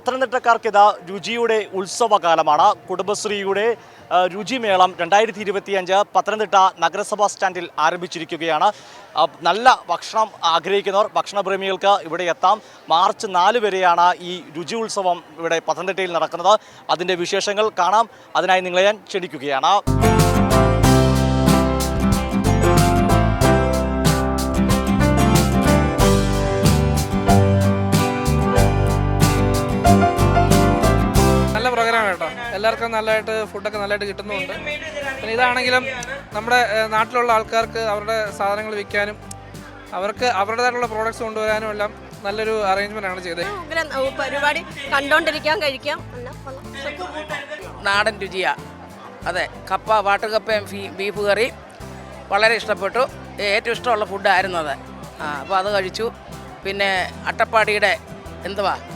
പത്തനംതിട്ടക്കാർക്ക് ഇതാ രുചിയുടെ ഉത്സവകാലമാണ്. കുടുംബശ്രീയുടെ രുചിമേളം 2025 പത്തനംതിട്ട നഗരസഭാ സ്റ്റാൻഡിൽ ആരംഭിച്ചിരിക്കുകയാണ്. നല്ല ഭക്ഷണം ആഗ്രഹിക്കുന്നവർ, ഭക്ഷണപ്രേമികൾക്ക് ഇവിടെ എത്താം. മാർച്ച് 4 വരെയാണ് ഈ രുചി ഉത്സവം ഇവിടെ പത്തനംതിട്ടയിൽ നടക്കുന്നത്. അതിൻ്റെ വിശേഷങ്ങൾ കാണാം. അതിനായി നിങ്ങളെ ഞാൻ ക്ഷണിക്കുകയാണ്. എല്ലാവർക്കും നല്ലതായിട്ട് ഫുഡൊക്കെ നല്ലതായിട്ട് കിട്ടുന്നുണ്ട്. പിന്നെ ഇതാണെങ്കിലും നമ്മുടെ നാട്ടിലുള്ള ആൾക്കാർക്ക് അവരുടെ സാധനങ്ങൾ വിൽക്കാനും അവർക്ക് അവരുടേതായിട്ടുള്ള പ്രോഡക്റ്റ്സ് കൊണ്ടുവരാനും എല്ലാം നല്ലൊരു അറേഞ്ച്മെന്റ് ആണ് ചെയ്തത്. പരിപാടി കണ്ടോണ്ടിരിക്കാൻ കഴിക്കാം. നാടൻ രുചിയാ. അതെ, കപ്പ, വാട്ടുകപ്പയും ബീഫ് കറി വളരെ ഇഷ്ടപ്പെട്ടു. ഏറ്റവും ഇഷ്ടമുള്ള ഫുഡായിരുന്നു അത്. അപ്പോൾ അത് കഴിച്ചു. പിന്നെ അട്ടപ്പാടിയുടെ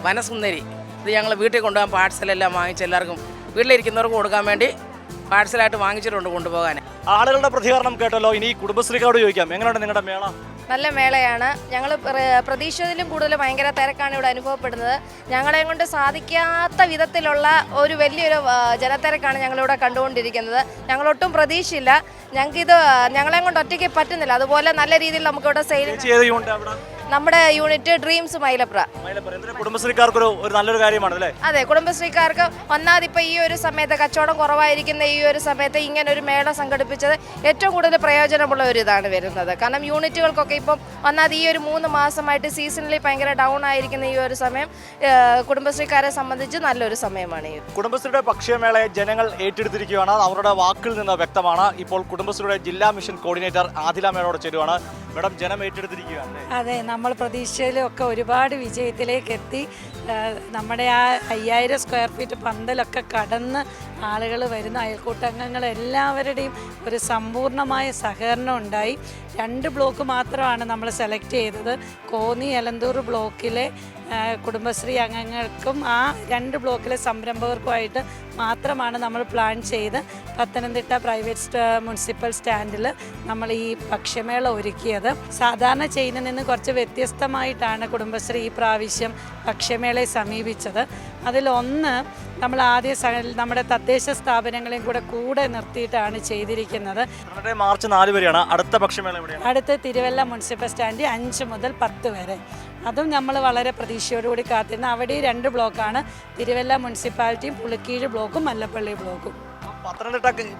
വനസുന്ദരി, ഇത് ഞങ്ങൾ വീട്ടിൽ കൊണ്ടുപോകാൻ പാഴ്സലെല്ലാം വാങ്ങിച്ച് എല്ലാവർക്കും വീട്ടിലിരിക്കുന്നവർക്ക് കൊടുക്കാൻ വേണ്ടി പാഴ്സലായിട്ട് വാങ്ങിച്ചിട്ടുണ്ട് കൊണ്ടുപോകാൻ. ആളുകളുടെ പ്രതികരണം കേട്ടല്ലോ. ഇനി കുടുംബശ്രീക്കാരോട് ചോദിക്കാം, എങ്ങനെയുണ്ട് നിങ്ങളുടെ മേള? നല്ല മേളയാണ്. ഞങ്ങൾ പ്രതീക്ഷിച്ചതിലും കൂടുതൽ ഭയങ്കര തിരക്കാണ് ഇവിടെ അനുഭവപ്പെടുന്നത്. ഞങ്ങളെ കൊണ്ട് സാധിക്കാത്ത വിധത്തിലുള്ള ഒരു വലിയൊരു ജനത്തിരക്കാണ് ഞങ്ങളിവിടെ കണ്ടുകൊണ്ടിരിക്കുന്നത്. ഞങ്ങളൊട്ടും പ്രതീക്ഷയില്ല. ഞങ്ങളെ കൊണ്ട് ഒറ്റയ്ക്ക് പറ്റുന്നില്ല. അതുപോലെ നല്ല രീതിയിൽ നമുക്കിവിടെ സെയിൽ നമ്മുടെ യൂണിറ്റ് ഡ്രീംസ് മൈലപ്ര. കുടുംബശ്രീക്കാർക്ക് ഒരു നല്ലൊരു കാര്യമാണ് അല്ലേ? അതെ, കുടുംബശ്രീക്കാർക്ക് ഒന്നാമതിപ്പോൾ ഈ ഒരു സമയത്ത് കച്ചവടം കുറവായിരിക്കുന്ന ഈ ഒരു സമയത്ത് ഇങ്ങനെ ഒരു മേള സംഘടിപ്പിച്ചത് ഏറ്റവും കൂടുതൽ പ്രയോജനമുള്ള ഒരു ഇതാണ് വരുന്നത്. കാരണം യൂണിറ്റുകൾക്കൊക്കെ ഇപ്പം ഒന്നാമത് ഈ ഒരു 3 മാസമായിട്ട് സീസണിൽ ഭയങ്കര ഡൗൺ ആയിരിക്കുന്ന ഈ ഒരു സമയം കുടുംബശ്രീക്കാരെ സംബന്ധിച്ച് നല്ലൊരു സമയമാണ്. ഈ കുടുംബശ്രീയുടെ ഭക്ഷ്യമേളയെ ജനങ്ങൾ ഏറ്റെടുത്തിരിക്കുകയാണ്. അവരുടെ വാക്കിൽ നിന്ന് വ്യക്തമാണ്. ഇപ്പോൾ കുടുംബശ്രീയുടെ ജില്ലാ മിഷൻ കോർഡിനേറ്റർ ആദില മേളോട് ചേരുവാണ്. മേഡം, ജനം ഏറ്റെടുത്തിരിക്കുകയാണ്. അതെ, നമ്മൾ പ്രതീക്ഷയിലൊക്കെ ഒരുപാട് വിജയത്തിലേക്ക് എത്തി. നമ്മുടെ ആ 5000 സ്ക്വയർ ഫീറ്റ് പന്തലൊക്കെ കടന്ന് ആളുകൾ വരുന്ന അയൽക്കൂട്ടംഗങ്ങൾ എല്ലാവരുടെയും ഒരു സമ്പൂർണ്ണമായ സഹകരണം ഉണ്ടായി. 2 ബ്ലോക്ക് മാത്രമാണ് നമ്മൾ സെലക്ട് ചെയ്തത്. കോന്നി എലന്തൂർ ബ്ലോക്കിലെ കുടുംബശ്രീ അംഗങ്ങൾക്കും ആ 2 ബ്ലോക്കിലെ സംരംഭകർക്കുമായിട്ട് മാത്രമാണ് നമ്മൾ പ്ലാൻ ചെയ്ത് പത്തനംതിട്ട പ്രൈവറ്റ് മുനിസിപ്പൽ സ്റ്റാൻഡിൽ നമ്മൾ ഈ ഭക്ഷ്യമേള ഒരുക്കിയത്. സാധാരണ ചെയ്യുന്നതിൽ നിന്ന് കുറച്ച് വ്യത്യസ്തമായിട്ടാണ് കുടുംബശ്രീ ഈ പ്രാവശ്യം ഭക്ഷ്യമേളയെ സമീപിച്ചത്. അതിലൊന്ന്, നമ്മൾ ആദ്യം നമ്മുടെ തദ്ദേശ സ്ഥാപനങ്ങളെയും കൂടെ നിർത്തിയിട്ടാണ് ചെയ്തിരിക്കുന്നത്. മാർച്ച് 4 വരെയാണ് അടുത്ത ഭക്ഷ്യമേള. അടുത്ത തിരുവല്ല മുനിസിപ്പൽ സ്റ്റാൻഡ് 5 മുതൽ 10 വരെ. അതും നമ്മൾ വളരെ പ്രതീക്ഷയോടുകൂടി കാത്തിരുന്നു. അവിടെ 2 ബ്ലോക്കാണ്, തിരുവല്ല മുനിസിപ്പാലിറ്റിയും പുളിക്കീഴ് ബ്ലോക്കും മല്ലപ്പള്ളി ബ്ലോക്കും.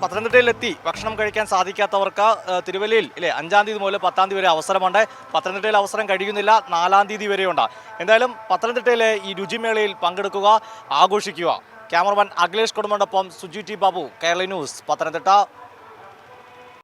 പത്തനംതിട്ടയിലെത്തി ഭക്ഷണം കഴിക്കാൻ സാധിക്കാത്തവർക്ക് തിരുവല്ലയിൽ 5-ാം തീയതി മുതൽ 10-ാം തീയതി വരെ അവസരമുണ്ട്. പത്തനംതിട്ടയിൽ അവസരം കഴിയുന്നില്ല, 4-ാം തീയതി വരെയുണ്ട്. എന്തായാലും പത്തനംതിട്ടയിലെ ഈ രുചിമേളയിൽ പങ്കെടുക്കുക, ആഘോഷിക്കുക. ക്യാമറമാൻ അഖിലേഷ് കൊടുമണ്ടൊപ്പം സുജി ടി ബാബു, കേരള ന്യൂസ്, പത്തനംതിട്ട.